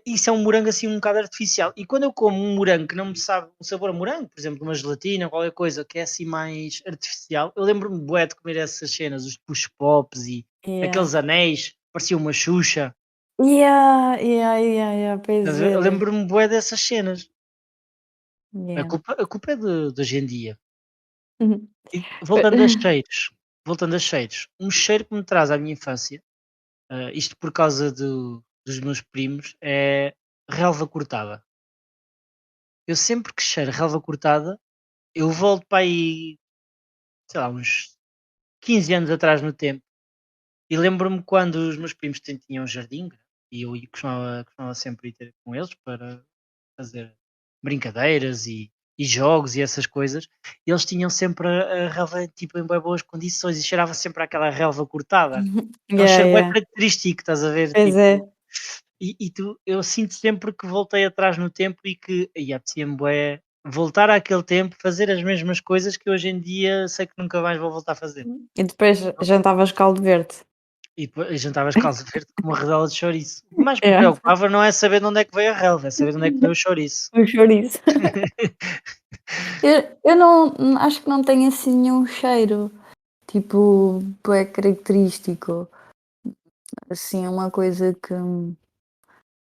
isso é um morango assim um bocado artificial. E quando eu como um morango que não me sabe um sabor a morango, por exemplo, uma gelatina ou qualquer coisa que é assim mais artificial, eu lembro-me bué de comer essas cenas, os push pops e Yeah. aqueles anéis, parecia uma Xuxa. Yeah, Estás pois a ver? Eu era. lembro-me bué dessas cenas. Yeah. A culpa é de hoje em dia. Uhum. E voltando a cheiros, um cheiro que me traz à minha infância, isto por causa dos meus primos, é relva cortada. Eu sempre que cheiro relva cortada, eu volto para aí, sei lá, uns 15 anos atrás no tempo, e lembro-me quando os meus primos tinham um jardim, e eu costumava sempre ir ter com eles para fazer brincadeiras e jogos e essas coisas, e eles tinham sempre a relva tipo em bué boas condições e cheirava sempre àquela relva cortada. É um cheiro bem Yeah. característico, estás a ver? Pois é. Tipo, eu sinto sempre que voltei atrás no tempo e que e apetecia-me bué voltar àquele tempo, fazer as mesmas coisas que hoje em dia sei que nunca mais vou voltar a fazer. E depois jantavas caldo verde. E depois jantavas calça verde com uma rodela de chouriço. O que mais me Yeah. preocupava não é saber de onde é que veio a relva, é saber de onde é que veio o chouriço. O chouriço. Eu não acho que não tenho assim nenhum cheiro, tipo, bué característico, assim, uma coisa que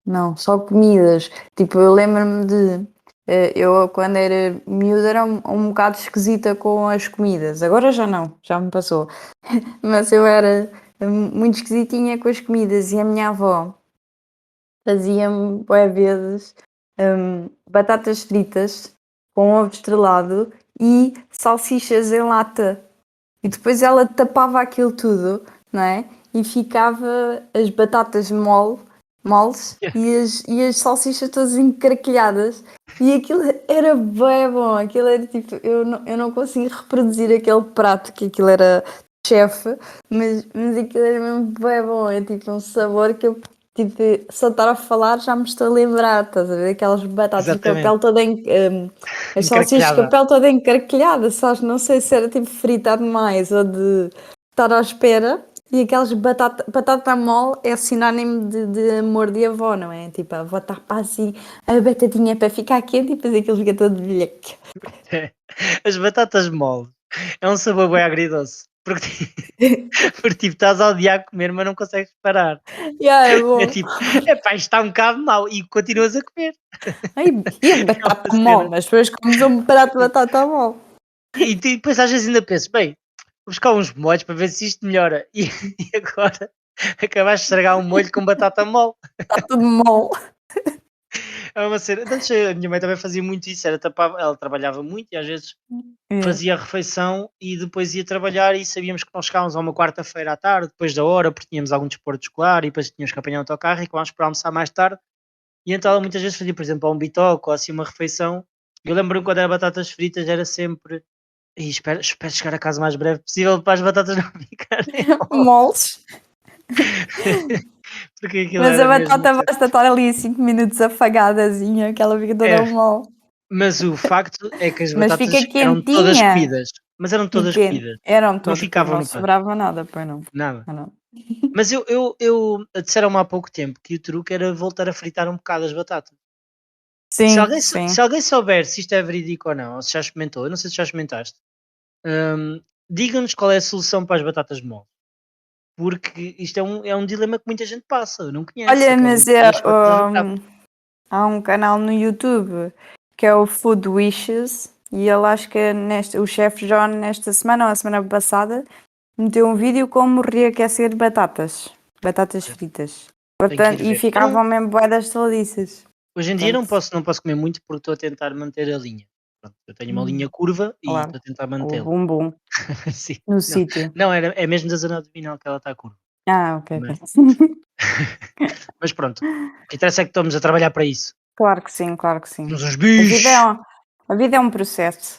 não, só comidas. Tipo, eu lembro-me de, eu quando era miúda era um bocado esquisita com as comidas, agora já não, já me passou, mas eu era muito esquisitinha com as comidas e a minha avó fazia-me bué vezes. batatas fritas com ovo estrelado e salsichas em lata. E depois ela tapava aquilo tudo, não é? E ficava as batatas moles e as salsichas todas encraquilhadas. E aquilo era bem bom. Aquilo era tipo, eu não consigo reproduzir aquele prato, que aquilo era chefe, mas aquilo era mesmo bem bom. É tipo um sabor que eu, tipo, só estar a falar já me estou a lembrar, estás a ver? Aquelas batatas com a Exatamente. pele toda as salsichas com a Encraquilhada. pele toda encraquilhada, sabes? Não sei se era tipo fritar demais ou de estar à espera. E aquelas batata mole é sinónimo de amor de avó, não é? Tipo, a avó tapa assim a batatinha para ficar quente e depois aquilo fica todo velheco. É. As batatas mole é um sabor bem agridoce. Porque, porque tipo, estás a odiar comer, mas não consegues parar. Yeah, é É bom. tipo, epá, isto está um bocado mau e continuas a comer. Ai, e a É uma batata mole? cena. Mas depois comes um prato de batata mole. E depois às vezes ainda penso, bem, vou buscar uns molhos para ver se isto melhora. E agora acabaste de estragar um molho com batata mole. Está tudo mole. É uma cena. Antes a minha mãe também fazia muito isso, era tapava, ela trabalhava muito e às vezes É. fazia a refeição e depois ia trabalhar e sabíamos que nós chegávamos a uma quarta-feira à tarde, depois da hora, porque tínhamos algum desporto escolar e depois tínhamos que apanhar o autocarro e acabámos por almoçar mais tarde. E então ela muitas vezes fazia, por exemplo, um bitoque ou assim uma refeição. Eu lembro-me quando era batatas fritas, era sempre. "Ih, espero chegar a casa o mais breve possível para as batatas não ficarem mal." Moles. Porque aquilo Mas a era mesmo. batata basta estar ali 5 minutos afagadazinha, que ela fica toda É, mole. mas o facto é que as Mas fica batatas eram todas quentinha. comidas, mas eram E todas quente. comidas, Eram não todas, pois ficavam não no canto, sobrava nada, pois não. nada. Ah, não. Mas eu disseram-me há pouco tempo que o truque era voltar a fritar um bocado as batatas. Se Sim, alguém, sim. se alguém souber se isto é verídico ou não, ou se já experimentou, eu não sei se já experimentaste, hum, digam-nos qual é a solução para as batatas mole. Porque isto é um dilema que muita gente passa, não conhece, Olha, acabam mas por fazer as batatas muito rápido. há um canal no YouTube que é o Food Wishes e ele acho que o chefe John nesta semana ou a semana passada meteu um vídeo como reaquecer batatas Olha, fritas. tenho que ir Portanto, e ver. Eu não, ficavam mesmo bué das taladiças. hoje em dia Portanto, não posso comer muito porque estou a tentar manter a linha. Pronto, eu tenho uma linha curva e claro, estou a tentar o mantê-la. bumbum Sim, no não, sítio. não é mesmo da zona abdominal que ela está curva. Ah, ok, Mas, ok. mas pronto, o que interessa é que estamos a trabalhar para isso. Claro que sim, claro que sim. Somos uns A vida é bichos! um, a vida é um processo.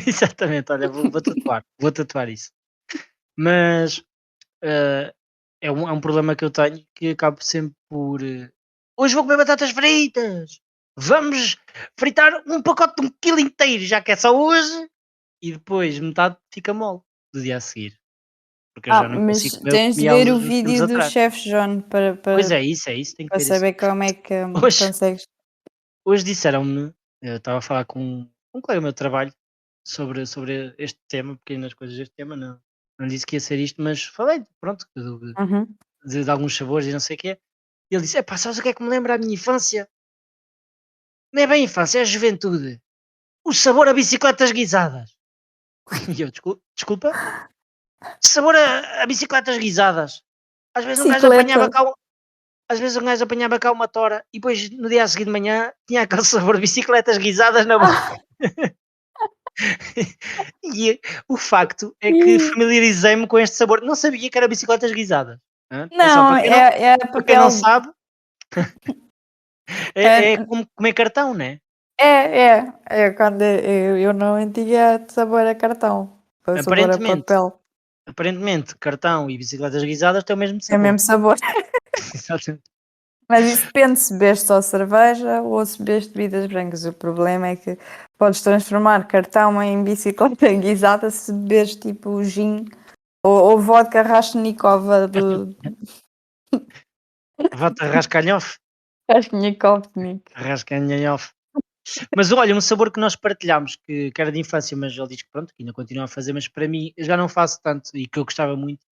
Exatamente, olha, vou tatuar isso. Mas eh, é um problema que eu tenho que acabo sempre por. Hoje vou comer batatas fritas! Vamos fritar um pacote de 1 quilo inteiro, já que é só hoje! E depois metade fica mole do dia a seguir. Porque eu Ah, já não mas consigo comer o que tens de comia há ver o uns tempos vídeo do atrás. chefe John Pois é isso, tenho que para ver isso. saber como é que Hoje, consegues. hoje disseram-me, eu estava a falar com um colega meu de trabalho sobre este tema, pequenas coisas deste tema, não disse que ia ser isto, mas falei, pronto, Uhum. de alguns sabores e não sei o quê. E ele disse: "Epá, sabes o que é que me lembra a minha infância? Não é bem infância, é a juventude. O sabor a bicicletas guisadas." E eu: Desculpa? Sabor a bicicletas guisadas. Às vezes um gajo Bicicleta. apanhava cá, às vezes um gajo apanhava cá uma tora e depois no dia a seguir de manhã tinha aquele sabor de bicicletas guisadas na boca." Ah, E o facto é que ih. familiarizei-me com este sabor. Não sabia que era bicicletas guisadas. Atenção, Não, é para quem não papel. sabe, é É, como comer cartão, né? é quando eu não tinha sabor a cartão, foi sabor a Aparentemente, papel. aparentemente, cartão e bicicletas guisadas têm o mesmo É o sabor. mesmo sabor. Exatamente. Mas isso depende se bebes só cerveja ou se bebes bebidas brancas. O problema é que podes transformar cartão em bicicleta guisada se bebes tipo gin ou vodka Rashnikova do Vodka Raskalhov. Rashnikovnik. Raskalhov. Mas olha, um sabor que nós partilhámos, que era de infância, mas ele diz que pronto, que ainda continua a fazer, mas para mim eu já não faço tanto e que eu gostava muito,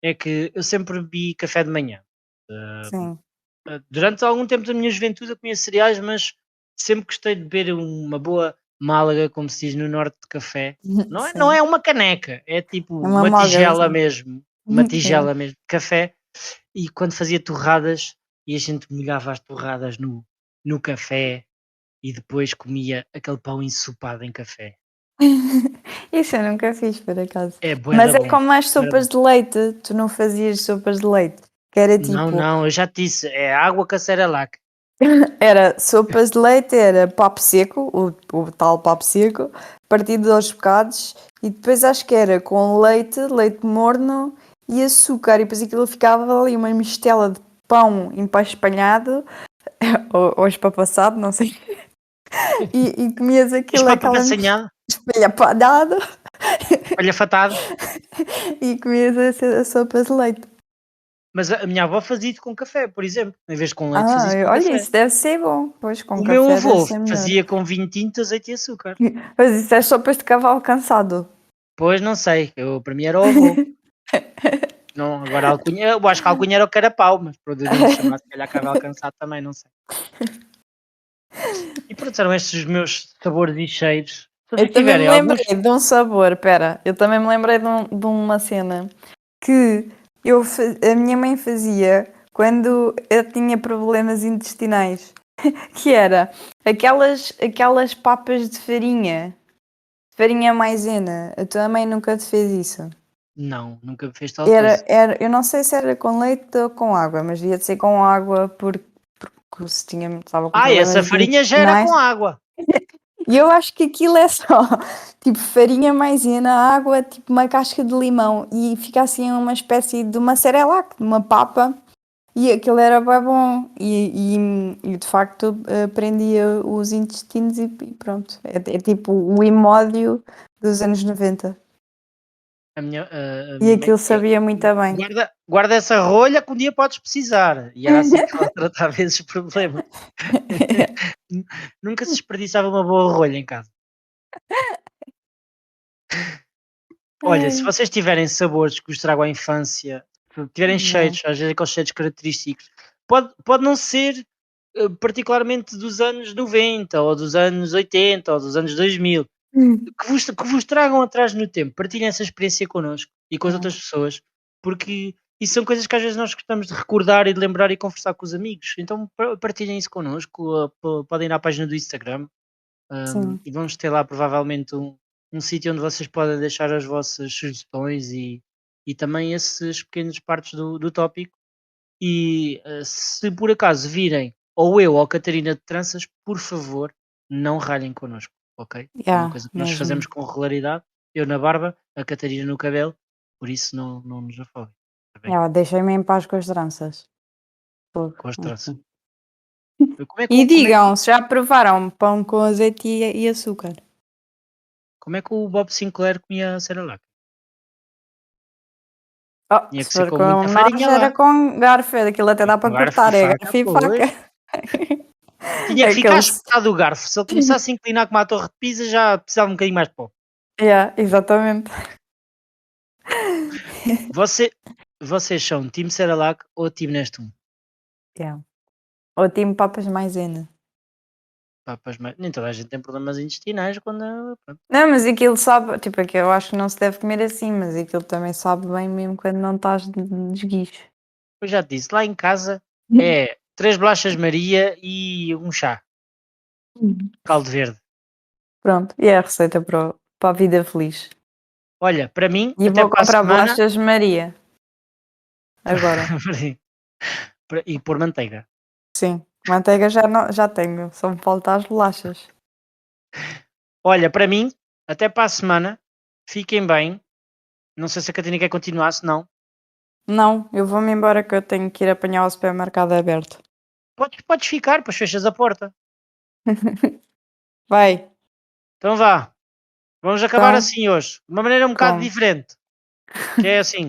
é que eu sempre bebi café de manhã. Eh, Sim. Durante algum tempo da minha juventude eu comia cereais, mas sempre gostei de beber uma boa Málaga, como se diz no norte, de café. Não Sim. é uma caneca, é tipo É uma uma tigela malgazinha. mesmo, Yeah. de café. E quando fazia torradas e a gente molhava as torradas no café e depois comia aquele pão ensopado em café. Isso eu nunca fiz, por acaso. É bué Mas da é bom. como as Bué da bom. sopas de leite. Tu não fazias sopas de leite. Que era Não, tipo, não, eu já te disse, é água com a Cerelac. era sopas de leite, era papo seco, o tal papo seco, partido aos bocados, e depois acho que era com leite, leite morno e açúcar, e depois aquilo ficava ali uma mistela de pão empaspanhado, ou espapassado, não sei, e comias aquilo, aquela Espapanhanado, espalhapadada, palhafatado. e comias a sopa de leite. Mas a minha avó fazia isso com café, por exemplo. Em vez de com leite, Ah, fazia isso com olha, café. isso deve ser bom. Pois, com O meu café deve avô ser melhor. fazia com vinho tinto, azeite e açúcar. Mas isso é sopas de cavalo cansado. Pois não sei, para mim era o avô. Não, agora a alcunha, eu acho que a alcunha era o carapau, mas poderiam chamar se calhar cavalo cansado também, não sei. E pronto, eram estes os meus sabores e cheiros. Se Eu vocês também me tiverem alguns, lembrei de um sabor, pera, eu também me lembrei de uma cena que a minha mãe fazia quando eu tinha problemas intestinais, que era aquelas papas de farinha maisena. A tua mãe nunca te fez isso? não, nunca fez tal coisa. Eu não sei se era com leite ou com água, mas devia de ser com água porque se estava com Essa problemas farinha já era com intestinais. água. E eu acho que aquilo é só tipo farinha maisena, água, tipo uma casca de limão e fica assim uma espécie de uma cerelac, de uma papa. E aquilo era bem bom e de facto prendia os intestinos e pronto. É tipo o imódio dos anos 90. A E minha mãe aquilo dizia: sabia muito bem. guarda essa rolha que um dia podes precisar. E era assim que ela tratava esses problemas. Nunca se desperdiçava uma boa rolha em casa. Olha, se Ai, vocês tiverem sabores que vos tragam à infância, se tiverem não. cheiros, às vezes aqueles cheiros característicos, pode não ser particularmente dos anos 90, ou dos anos 80, ou dos anos 2000, que vos tragam atrás no tempo. Partilhem essa experiência connosco e com as É, outras pessoas, porque isso são coisas que às vezes nós gostamos de recordar e de lembrar e conversar com os amigos. Então partilhem isso connosco, podem ir à página do Instagram, sim. e vamos ter lá provavelmente um sítio onde vocês podem deixar as vossas sugestões e também esses pequenos partes do tópico. E se por acaso virem ou eu ou a Catarina de tranças, por favor, não ralhem connosco, ok? É uma Yeah, coisa que nós fazemos mesmo. com regularidade. Eu na barba, a Catarina no cabelo, por isso não nos afogem, está bem? Yeah, deixem-me em paz com as tranças. Fogo, Com as tranças. enfim. Como é que, E como é que, digam, se já provaram pão com azeite e açúcar? como é que o Bob Sinclair comia a Cerelac? Oh, Tinha se que ser for com com muita nós farinha era lá. com garfo, aquilo até E dá com para garfo e cortar, é faca, garfo e faca. pois. Tinha que ficar Aqueles. espetado o garfo. Se ele começasse a inclinar como a torre de Pisa, já precisava um bocadinho mais de pó. Yeah, exatamente. Você, vocês são time Cerelac ou time Nestum? Yeah. Ou time papas maisena. Papas, nem toda a gente tem problemas intestinais quando. Pronto. Não, mas aquilo sabe, tipo, é que eu acho que não se deve comer assim, mas aquilo também sabe bem mesmo quando não estás de esguicho. Eu já te disse, lá em casa é 3 bolachas Maria e um chá, caldo verde. Pronto, e é a receita para a vida feliz. Olha, para mim, E até vou para a comprar semana. bolachas Maria, agora. E pôr manteiga. Sim, manteiga já, não, já tenho, só me faltam as bolachas. Olha, para mim, até para a semana. Fiquem bem. Não sei se a Catarina quer continuar, se não. Não, eu vou-me embora que eu tenho que ir apanhar o supermercado aberto. Podes ficar, pois fechas a porta. Vai, Então vá. Vamos acabar então, assim hoje. De uma maneira um bocado como? diferente. Que é assim.